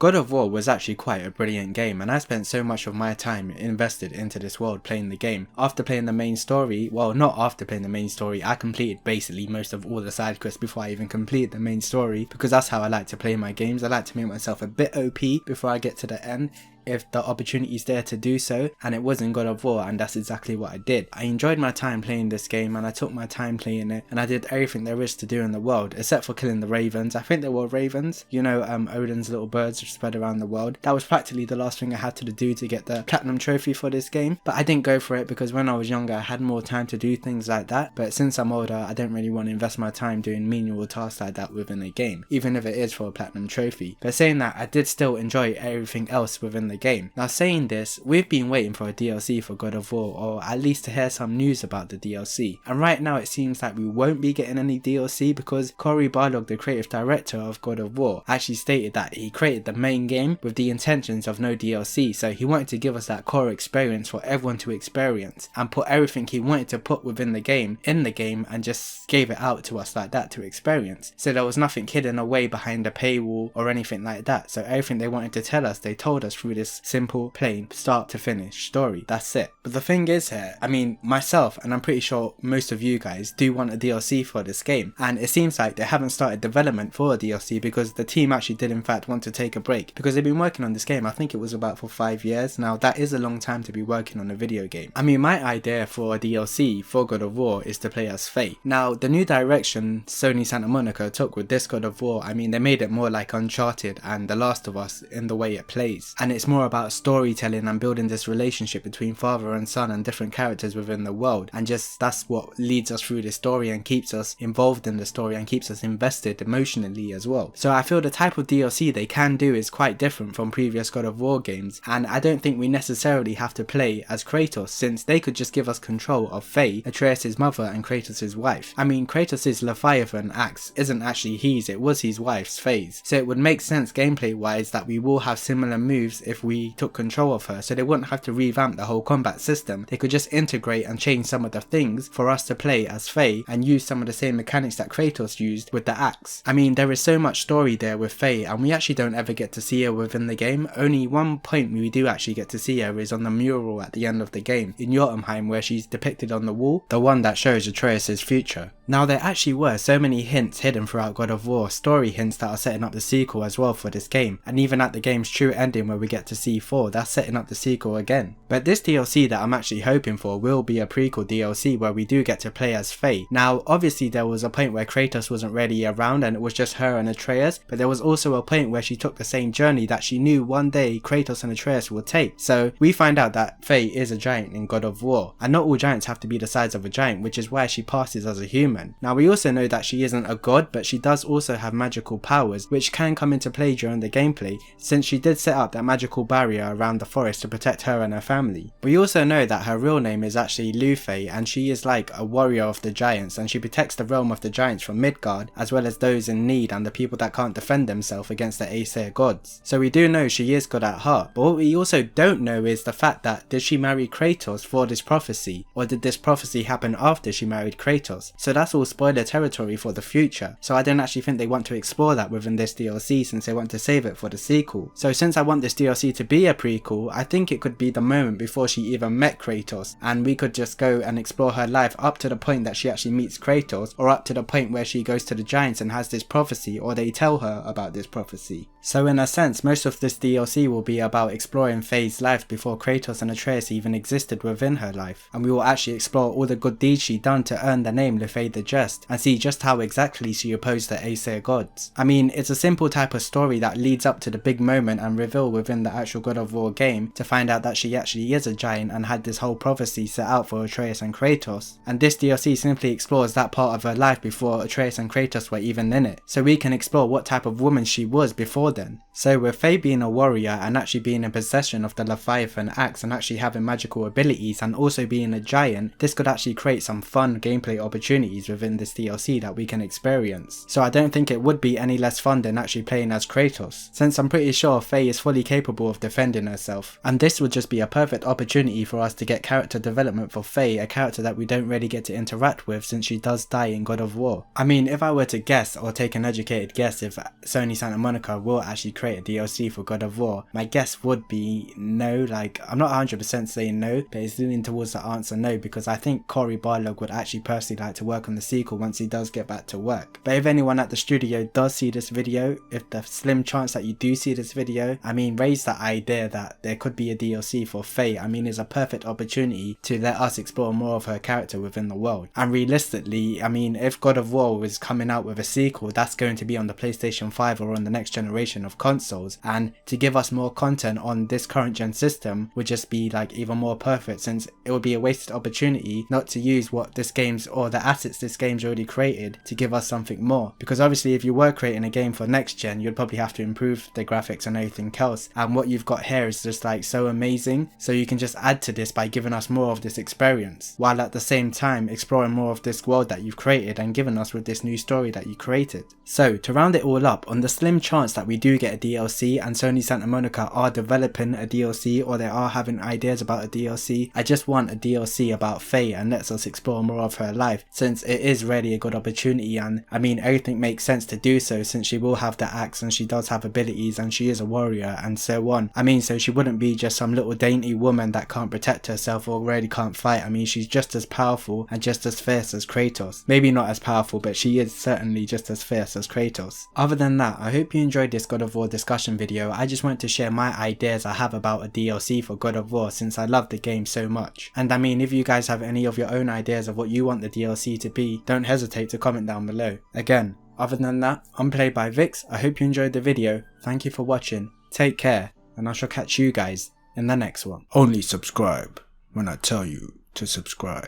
God of War was actually quite a brilliant game, and I spent so much of my time invested into this world playing the game. After playing the main story, well, not after playing the main story, I completed basically most of all the side quests before I even completed the main story, because that's how I like to play my games. I like to make myself a bit OP before I get to the end, if the opportunity is there to do so, and it was in God of War, and that's exactly what I did. I enjoyed my time playing this game, and I took my time playing it, and I did everything there is to do in the world, except for killing the ravens. I think they were ravens, you know, Odin's little birds spread around the world. That was practically the last thing I had to do to get the platinum trophy for this game, but I didn't go for it because when I was younger I had more time to do things like that, but since I'm older I don't really want to invest my time doing menial tasks like that within a game, even if it is for a platinum trophy. But saying that, I did still enjoy everything else within the game. Now saying this, we've been waiting for a DLC for God of War, or at least to hear some news about the DLC, and right now it seems like we won't be getting any DLC because Cory Barlog, the creative director of God of War, actually stated that he created the main game with the intentions of no DLC, so he wanted to give us that core experience for everyone to experience and put everything he wanted to put within the game in the game and just gave it out to us like that to experience. So there was nothing hidden away behind a paywall or anything like that, so everything they wanted to tell us, they told us through this simple, plain, start to finish story. That's it. But the thing is here, I mean, myself and I'm pretty sure most of you guys do want a DLC for this game, and it seems like they haven't started development for a DLC because the team actually did in fact want to take a break, because they've been working on this game, I think it was about for 5 years. Now that is a long time to be working on a video game. I mean, my idea for a DLC for God of War is to play as Faye. Now the new direction Sony Santa Monica took with this God of War, I mean, they made it more like Uncharted and The Last of Us in the way it plays, and it's more about storytelling and building this relationship between father and son and different characters within the world, and just that's what leads us through the story and keeps us involved in the story and keeps us invested emotionally as well. So I feel the type of DLC they can do is quite different from previous God of War games, and I don't think we necessarily have to play as Kratos, since they could just give us control of Faye, Atreus' mother and Kratos' wife. I mean, Kratos' Leviathan axe isn't actually his, it was his wife's, Faye's, so it would make sense gameplay wise that we will have similar moves if we took control of her, so they wouldn't have to revamp the whole combat system. They could just integrate and change some of the things for us to play as Faye and use some of the same mechanics that Kratos used with the axe. I mean, there is so much story there with Faye, and we actually don't ever get to see her within the game. Only one point we do actually get to see her is on the mural at the end of the game in Jotunheim, where she's depicted on the wall, the one that shows Atreus' future. Now there actually were so many hints hidden throughout God of War, story hints that are setting up the sequel as well for this game, and even at the game's true ending where we get to see Thor, that's setting up the sequel again. But this DLC that I'm actually hoping for will be a prequel DLC where we do get to play as Faye. Now obviously there was a point where Kratos wasn't really around and it was just her and Atreus, but there was also a point where she took the same journey that she knew one day Kratos and Atreus would take. So we find out that Faye is a giant in God of War, and not all giants have to be the size of a giant, which is why she passes as a human. Now we also know that she isn't a god, but she does also have magical powers which can come into play during the gameplay, since she did set up that magical barrier around the forest to protect her and her family. We also know that her real name is actually Laufey, and she is like a warrior of the giants, and she protects the realm of the giants from Midgard, as well as those in need and the people that can't defend themselves against the Aesir gods. So we do know she is good at heart, but what we also don't know is the fact that did she marry Kratos for this prophecy, or did this prophecy happen after she married Kratos? So that's all spoiler territory for the future, so I don't actually think they want to explore that within this DLC, since they want to save it for the sequel. So since I want this DLC to be a prequel, I think it could be the moment before she even met Kratos, and we could just go and explore her life up to the point that she actually meets Kratos, or up to the point where she goes to the giants and has this prophecy, or they tell her about this prophecy. So in a sense, most of this DLC will be about exploring Faye's life before Kratos and Atreus even existed within her life, and we will actually explore all the good deeds she done to earn the name Laufey The Just, and see just how exactly she opposed the Aesir gods. I mean, it's a simple type of story that leads up to the big moment and reveal within the actual God of War game to find out that she actually is a giant and had this whole prophecy set out for Atreus and Kratos, and this DLC simply explores that part of her life before Atreus and Kratos were even in it, so we can explore what type of woman she was before then. So with Faye being a warrior and actually being in possession of the Leviathan axe and actually having magical abilities and also being a giant, this could actually create some fun gameplay opportunities within this DLC that we can experience. So I don't think it would be any less fun than actually playing as Kratos, since I'm pretty sure Faye is fully capable of defending herself, and this would just be a perfect opportunity for us to get character development for Faye, a character that we don't really get to interact with since she does die in God of War. I mean, if I were to guess or take an educated guess if Sony Santa Monica will actually create create a DLC for God of War? My guess would be no. Like, I'm not 100% saying no, but it's leaning towards the answer no, because I think Cory Barlog would actually personally like to work on the sequel once he does get back to work. But if anyone at the studio does see this video, if the slim chance that you do see this video, I mean, raise that idea that there could be a DLC for Faye. I mean, it's a perfect opportunity to let us explore more of her character within the world. And realistically, I mean, if God of War was coming out with a sequel, that's going to be on the PlayStation 5 or on the next generation of consoles, and to give us more content on this current gen system would just be like even more perfect, since it would be a wasted opportunity not to use what this game's or the assets this game's already created to give us something more. Because obviously if you were creating a game for next gen, you'd probably have to improve the graphics and everything else, and what you've got here is just like so amazing, so you can just add to this by giving us more of this experience, while at the same time exploring more of this world that you've created and giving us with this new story that you created. So to round it all up, on the slim chance that we do get a DLC and Sony Santa Monica are developing a DLC or they are having ideas about a DLC, I just want a DLC about Faye and lets us explore more of her life, since it is really a good opportunity. And I mean, everything makes sense to do so, since she will have the axe and she does have abilities and she is a warrior and so on. I mean, so she wouldn't be just some little dainty woman that can't protect herself or really can't fight. I mean, she's just as powerful and just as fierce as Kratos. Maybe not as powerful, but she is certainly just as fierce as Kratos. Other than that, I hope you enjoyed this God of War discussion video. I just wanted to share my ideas I have about a DLC for God of War, since I love the game so much. And I mean, if you guys have any of your own ideas of what you want the DLC to be, don't hesitate to comment down below. Again, other than that, I'm Played by Vix. I hope you enjoyed the video. Thank you for watching. Take care, and I shall catch you guys in the next one. Only subscribe when I tell you to subscribe.